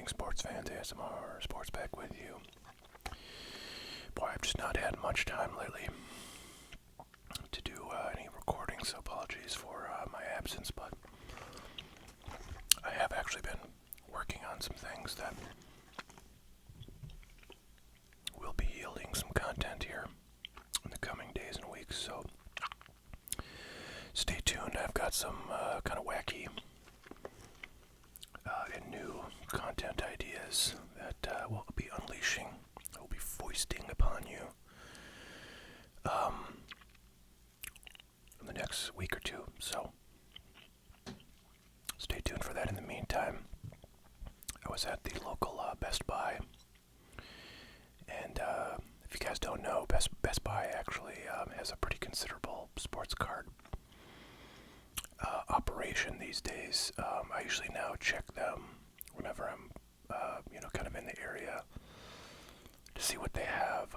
morning, sports fans. ASMR, Sports back with you. Boy, I've just not had much time lately to do any recording, so apologies for my absence, but I have actually been working on some things that will be yielding some content here in the coming days and weeks, so stay tuned. I've got some kind of wacky and new content ideas that we'll be unleashing, I will be foisting upon you in the next week or two, so stay tuned for that. In the meantime, I was at the local Best Buy, and if you guys don't know, Best Buy actually has a pretty considerable sports card operation these days. I usually now check them whenever I'm, kind of in the area to see what they have.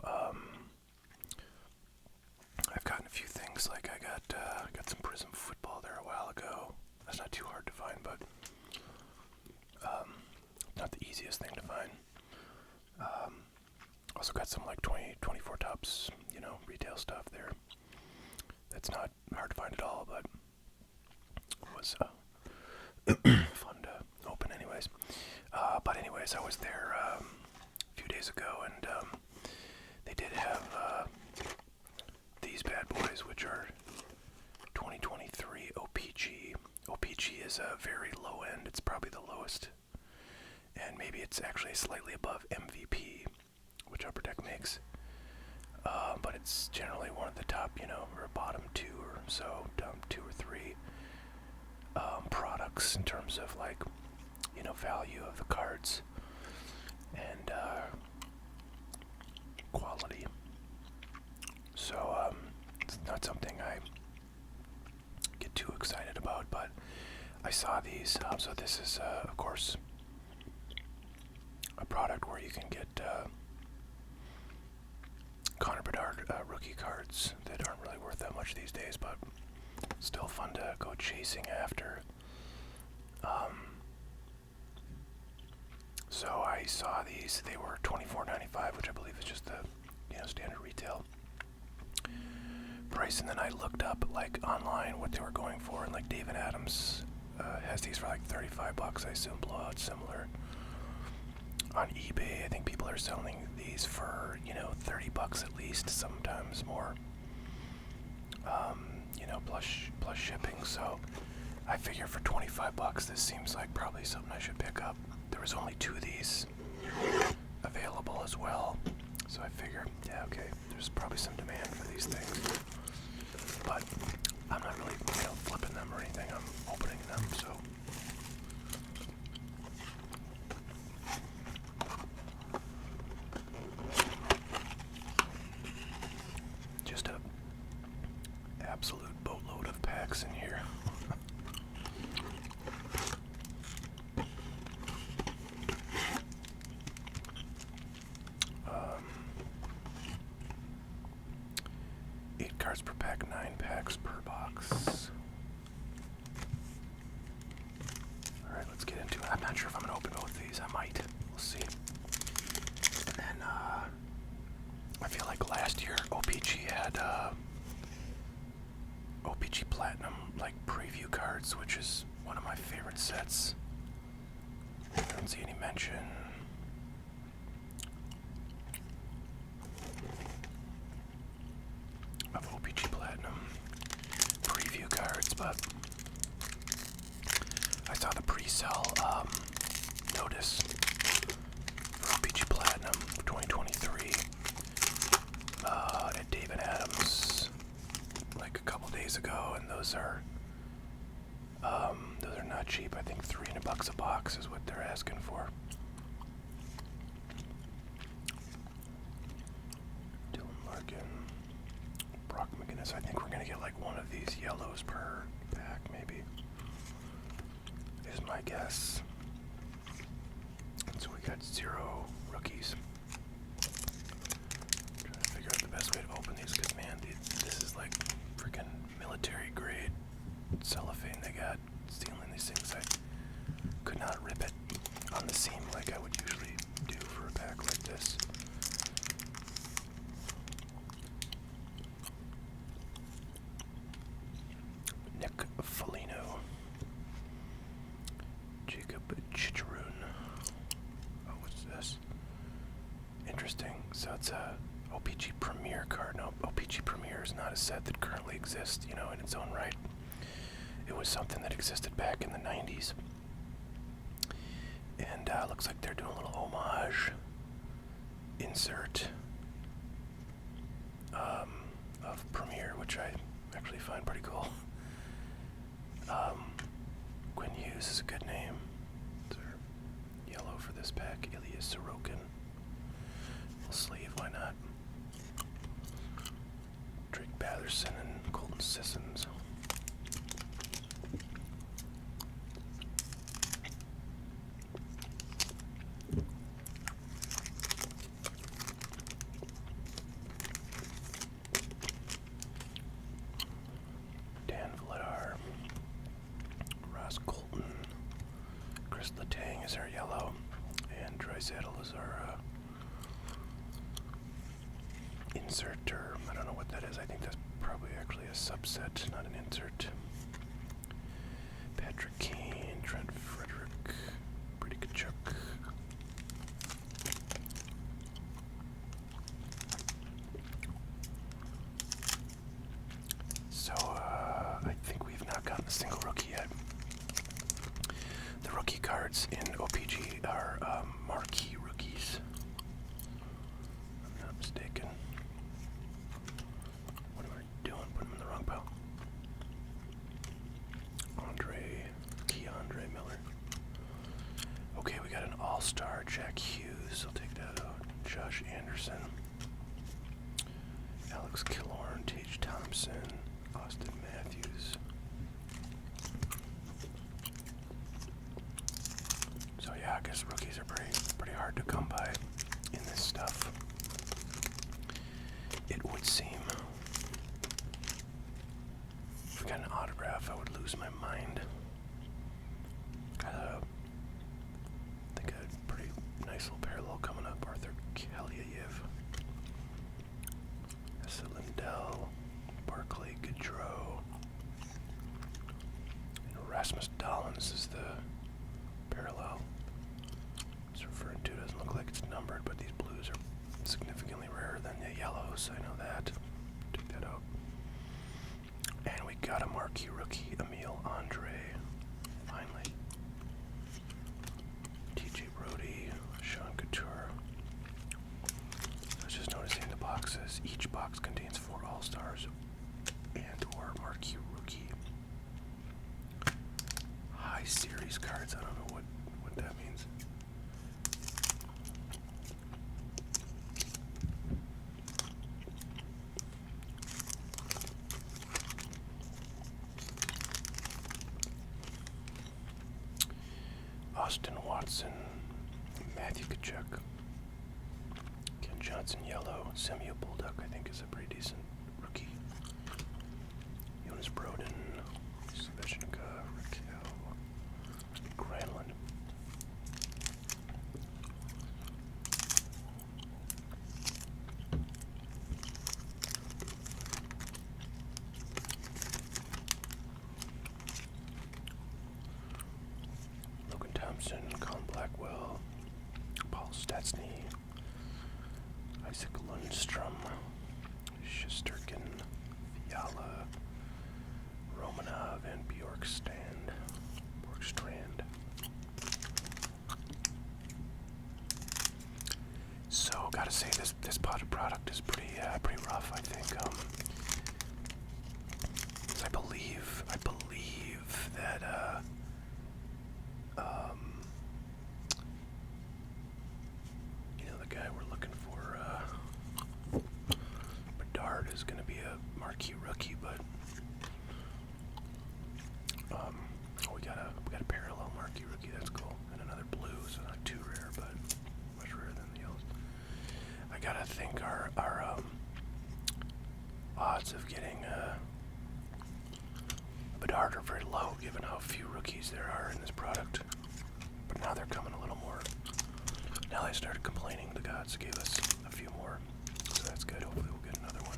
I've gotten a few things, like I got some Prism football there a while ago. That's not too hard to find, but not the easiest thing to find. Also got some like 24 Topps, retail stuff there. That's not hard to find at all, but it was fun to open anyways. But anyways, I was there a few days ago, and they did have these bad boys, which are 2023 O-pee-chee. O-pee-chee is a very low end. It's probably the lowest, and maybe it's actually slightly above MVP, which Upper Deck makes. But it's generally one of the top, or bottom two or so, top 2 or 3 products in terms of value of the cards and quality. So it's not something I get too excited about, but I saw these. So this is, of course, a product where you can get Connor Bedard rookie cards that aren't really worth that much these days, but still fun to go chasing after. So I saw these. They were $24.95, which I believe is just the standard retail price. And then I looked up online what they were going for, and David Adams has these for $35. I assume Blowout similar. On eBay, I think people are selling these for $30 at least, sometimes more. Plus shipping. So I figure for $25, this seems like probably something I should pick up. There was only 2 of these available as well, so I figure, yeah, okay, there's probably some demand for these things. But I'm not really, flipping them or anything. I'm opening them, so. Just a absolute boatload of packs in here. 8 cards per pack, 9 packs per box. Alright, let's get into it. I'm not sure if I'm going to open both of these. I might. We'll see. And then, I feel like last year O-pee-chee had O-pee-chee Platinum, preview cards, which is one of my favorite sets. I don't see any mention. Of O-pee-chee Platinum preview cards, but I saw the pre-sale notice for O-pee-chee Platinum for 2023 at David Adams a couple days ago, and those are not cheap. I think $300 a box is what they're asking for. Brock McGinnis. I think we're going to get one of these yellows per pack, maybe, is my guess. So we got 0 rookies. Trying to figure out the best way to open these, because, man, this is freaking military grade cellophane they got. Stealing these things, I could not rip it on the seam like think I would usually do for a pack like this. Nick Foligno. Jacob Chicharoon. Oh, what's this? Interesting. So it's a O-pee-chee Premier card. No, O-pee-chee Premier is not a set that currently exists, you know, in its own right. It was something that existed back in the 90s. And looks like they're doing a little homage insert of Premier, which I actually find pretty cool. Quinn Hughes is a good name. Yellow for this pack. Ilya Sorokin. Full sleeve, why not? Drake Batherson and Colton Sissons. Dan Vladar. Ross Colton. Chris Letang is our yellow. And Draisaitl is our insert, or I don't know what that is. I think that's probably actually a subset, not an insert. Patrick Kane, Trent Frederick, Brady Kachuk. So, I think we've not gotten a single rookie yet. The rookie cards in O-pee-chee are marquee rookies. I'm not mistaken. What am I doing? Put him in the wrong pile. Keandre Miller. Okay, we got an all-star Jack Hughes. I'll take that out. Josh Anderson. Alex Killorn, Tage Thompson, Austin Matthews. So yeah, I guess rookies are pretty hard to come by in this stuff. It would seem. If we got an autograph, I would lose my mind. Got I think a pretty nice little parallel coming up. Arthur Kalyayev. Essa Lindell. Barclay Gaudreau. And Rasmus Dollins is the parallel. It's referring to. Doesn't look like it's numbered, but these blues are significantly rarer than the yellows. I know that. Took that out. And we got a marquee rookie, Emile Andre. Finally. TJ Brody, Sean Couture. I was just noticing the boxes. Each box contains 4 All-Stars and or marquee rookie. High series cards. I don't know what that means. Austin Watson, Matthew Kachuk, Ken Johnson yellow, Samuel Bulldog I think is a pretty decent rookie. Jonas Broden, Svechnika, Raquel, Granlund. Logan Thompson, Colin Blackwell, Paul Stastny, Isaac Lundstrom, Shesterkin, Fiala, Romanov, and Bjorkstrand. So, gotta say this pot of product is pretty rough. I think. I believe that the guy we're looking for, Bedard, is going to be a marquee rookie, but we got a parallel marquee rookie. That's cool, and another blue, so not too rare, but much rarer than the yellows. I gotta think our odds of getting Bedard are very low, given how few rookies there are in this product. But now they're coming a little more Now I started complaining. The gods gave us a few more, so that's good. Hopefully we'll get another one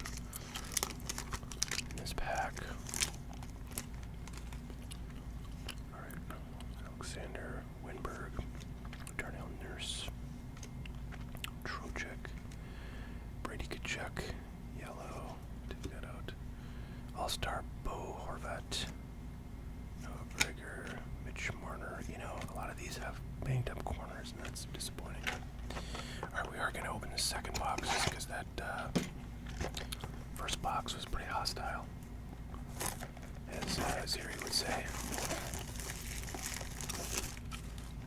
in this pack. Alright, Alexander, Winberg, Darnell Nurse, Trocheck, Brady Kachuk, Yellow, take that out. All-Star Bo Horvat, Noah Gregor, Mitch Marner. You know, a lot of these have banged up corners, and that's disappointing. Alright, we are going to open the second box because that first box was pretty hostile, as Ziri would say.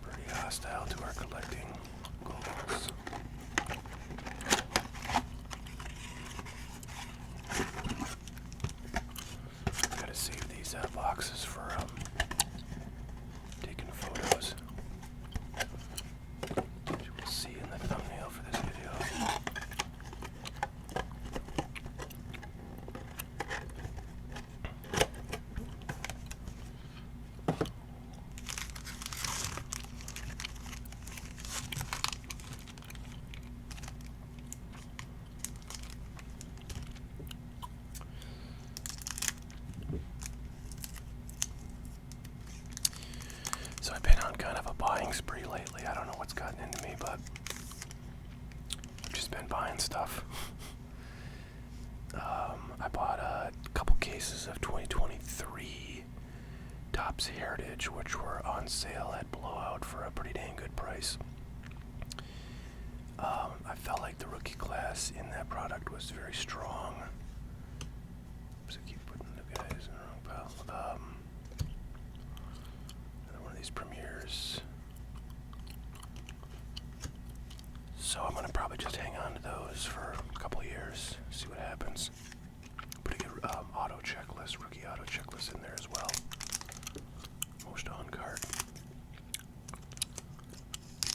Pretty hostile to our collecting goals. Gotta save these boxes for taking photos. Which we'll see in the thumbnail for this video. So I've been on kind of a buying spree lately. I don't know what's gotten into me, but I've just been buying stuff. I bought a couple cases of 2023 Topps Heritage, which were on sale at Blowout for a pretty dang good price. I felt like the rookie class in that product was very strong. So I keep putting the guys in the wrong pile. One of these premieres. So I'm gonna probably just hang on to those for a couple years, see what happens. Pretty good auto checklist, rookie auto checklist in there as well. Most on card.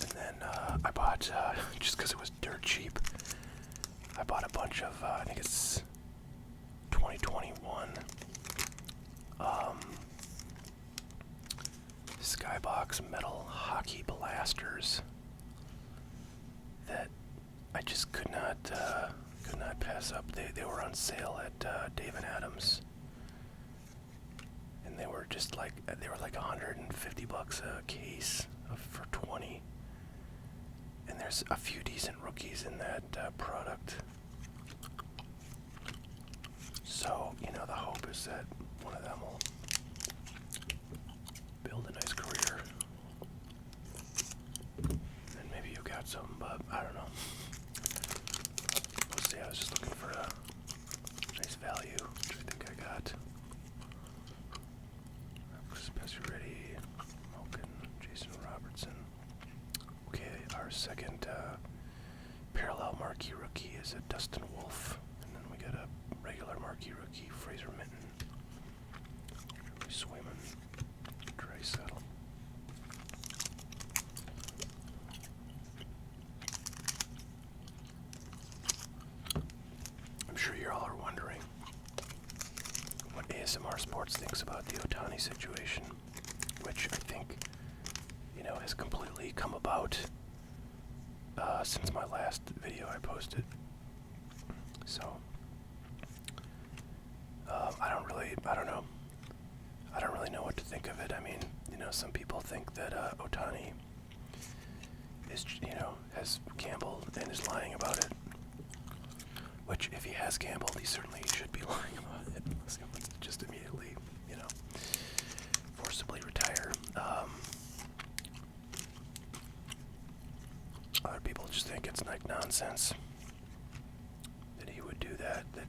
And then I bought, just because it was dirt cheap, I bought a bunch of, I think it's 2021 Skybox metal hockey blasters that I just could not pass up. They were on sale at Dave & Adams, and they were just like $150 a case for 20. And there's a few decent rookies in that product. So, you know, the hope is that one of them will build a nice career. And maybe you got some, but I don't know. We'll see. I was just looking for a nice value, which I think I got. Ready, Malkin, Jason Robertson. Okay, our second parallel marquee rookie is a Dustin Wolf, and then we got a regular marquee rookie, Fraser Minton, Swayman, Draisaitl. I'm sure you all are wondering what ASMR Sports thinks about the Ohtani situation, which I think, you know, has completely come about since my last video I posted. So, I don't really know what to think of it. I mean, you know, some people think that Ohtani is, you know, has gambled and is lying about it. Which, if he has gambled, he certainly should be lying about it. Unless he wants to just immediately, you know, forcibly retire. Other people just think it's like nonsense that he would do that. That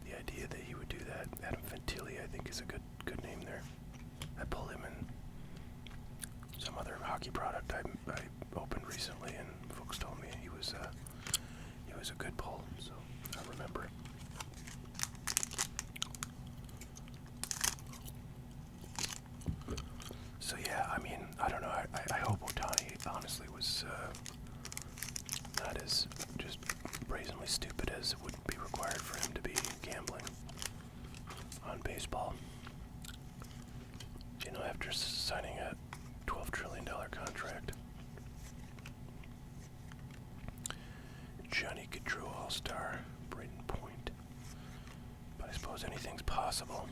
the idea that he would do that. Adam Fantilli, I think, is a good name there. I pulled him in some other hockey product I opened recently, and folks told me he was a good pull. So I remember. So yeah, I mean, I don't know. I hope Ohtani honestly was not as just brazenly stupid as would be required for him to be gambling on baseball. You know, after signing a $12 trillion contract. Johnny Gaudreau All-Star, Braden Point. But I suppose anything's possible.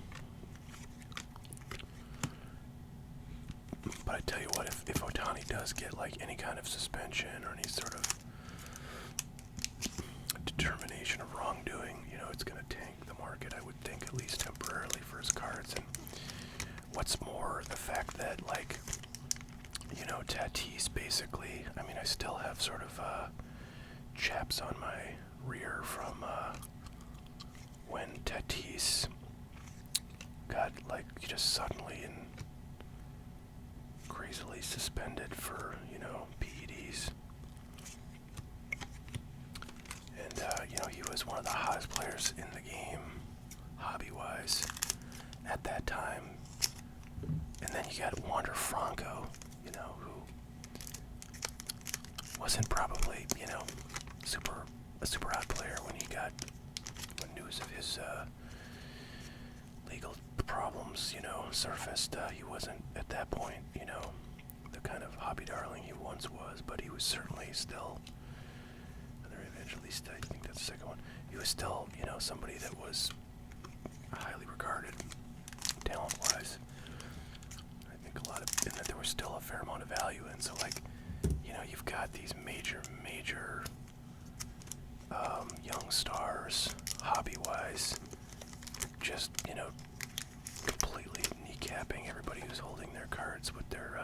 But I tell you what, if Ohtani does get like any kind of suspension or any sort of determination of wrongdoing, it's going to tank the market, I would think, at least temporarily for his cards. And what's more, the fact that, like, Tatis basically, I still have sort of chaps on my rear from when Tatis got, like, just suddenly and crazily suspended for, PEDs. And, he was one of the hottest players in the game, hobby-wise, at that time. And then you got Wander Franco, who wasn't probably, a super hot player when when news of his legal problems, surfaced. He wasn't at that point, the kind of hobby darling he once was, but he was certainly still, I think that's the second one, he was still, somebody that was highly regarded, talent-wise. I think and that there was still a fair amount of value in, so, like, you've got these major young stars, hobby-wise, just, completely kneecapping everybody who's holding their cards with their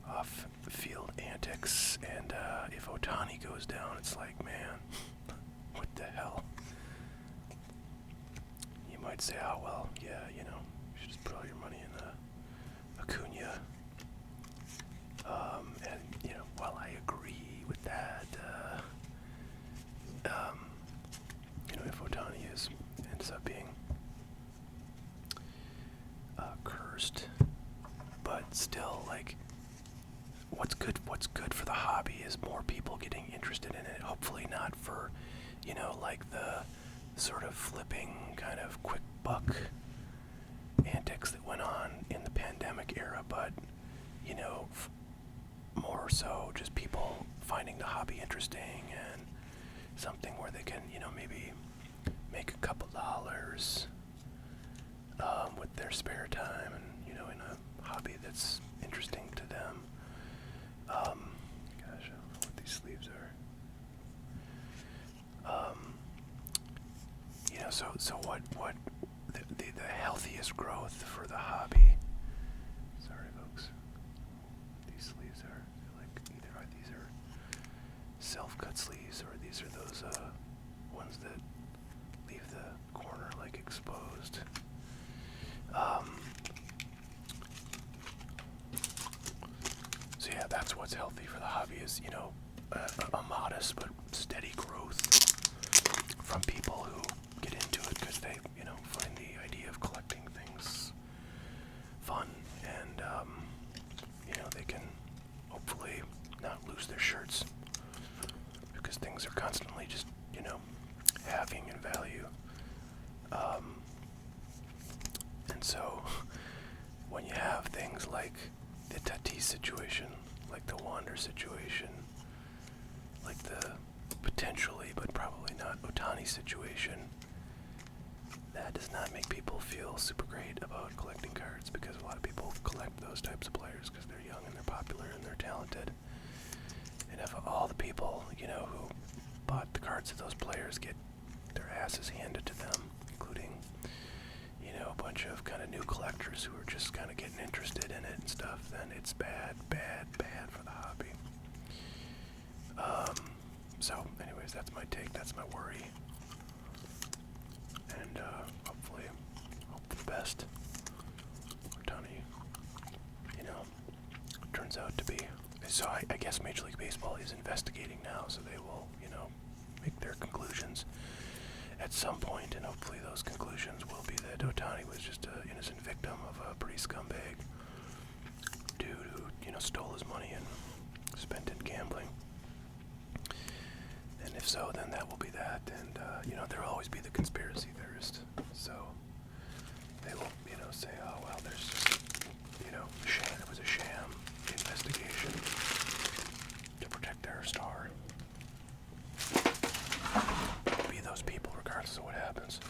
off-field antics. And if Ohtani goes down, it's like, man, what the hell? You might say, oh, well, yeah, you should just put all your money in Acuna. And, while I agree with that, if Ohtani ends up being cursed, but still, like, what's good for the hobby is more people getting interested in it. Hopefully not for, like the sort of flipping kind of quick buck antics that went on in the pandemic era, but, more so just people finding the hobby interesting and something where they can, maybe make a couple dollars with their spare time and, in a hobby that's interesting to them. Gosh, I don't know what these sleeves are. So what the healthiest growth for the hobby, sorry folks, these sleeves are, like, these are self-cut sleeves, or these are those ones that leave the corner, like, exposed. So yeah, that's what's healthy for the hobby is, a modest but steady growth from people who get into it because they, find the idea of collecting things fun, and, they can hopefully not lose their shirts because things are constantly just, halving in value. And so when you have things like the Tatis situation, like the Wander situation, like the potentially but probably not Ohtani situation, that does not make people feel super great about collecting cards, because a lot of people collect those types of players because they're young and they're popular and they're talented. And if all the people, who bought the cards of those players get their asses handed to them, including, a bunch of kind of new collectors who are just kind of getting interested in it and stuff, then it's bad for the hobby. So anyways, that's my take, that's my worry. And hopefully, hope for the best. Ohtani, turns out to be. So I guess Major League Baseball is investigating now, so they will, make their conclusions at some point, and hopefully those conclusions will be that Ohtani was just an innocent victim of a pretty scumbag dude who, stole his money and spent it gambling. And if so, then that will be that, and, there will always be the conspiracy theorist, so they will, say, oh, well, there's just, it was a sham investigation to protect their star. influence.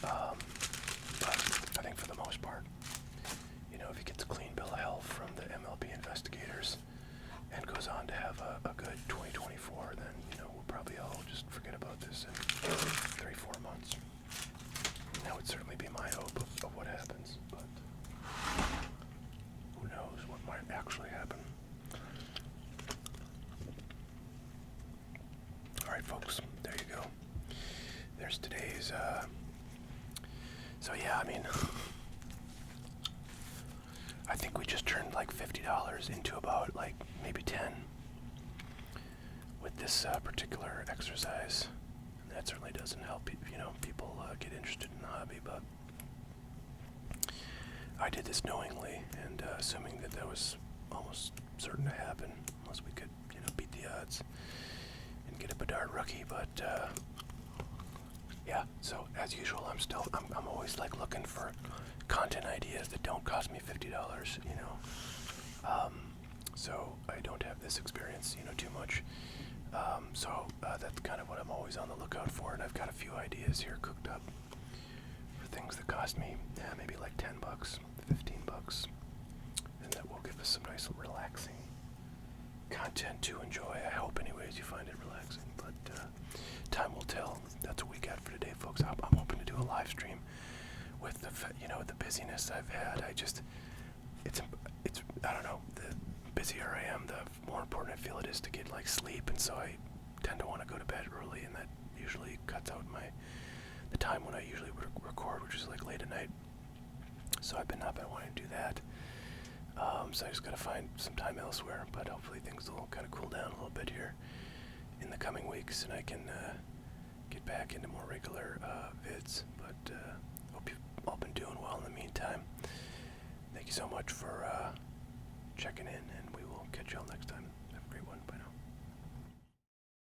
But I think for the most part, if he gets a clean bill of health from the MLB investigators and goes on to have a good 2024, then, we'll probably all just forget about this in 3-4 months. That would certainly be my hope of what happens, but who knows what might actually happen. Alright, folks, there you go. There's today's, so yeah, I think we just turned like $50 into about like maybe 10 with this particular exercise. That certainly doesn't help people get interested in the hobby, but I did this knowingly and assuming that was almost certain to happen unless we could beat the odds and get a Bedard rookie. But yeah, so as usual, I'm always like looking for content ideas that don't cost me $50, so I don't have this experience, too much. So that's kind of what I'm always on the lookout for, and I've got a few ideas here cooked up for things that cost me, maybe like $10, $15, and that will give us some nice relaxing content to enjoy. I hope, anyways, you find it relaxing, but time will tell. That's what we got for today, folks. I'm hoping to do a live stream with the the busyness I've had. It's I don't know, the busier I am, the more important I feel it is to get like sleep, and so I tend to want to go to bed early, and that usually cuts out the time when I usually record, which is like late at night. So I've been up, I want to do that. So I just got to find some time elsewhere, but hopefully things will kind of cool down a little bit here in the coming weeks, and I can get back into more regular vids. But hope you've all been doing well in the meantime. Thank you so much for checking in, and we will catch y'all next time.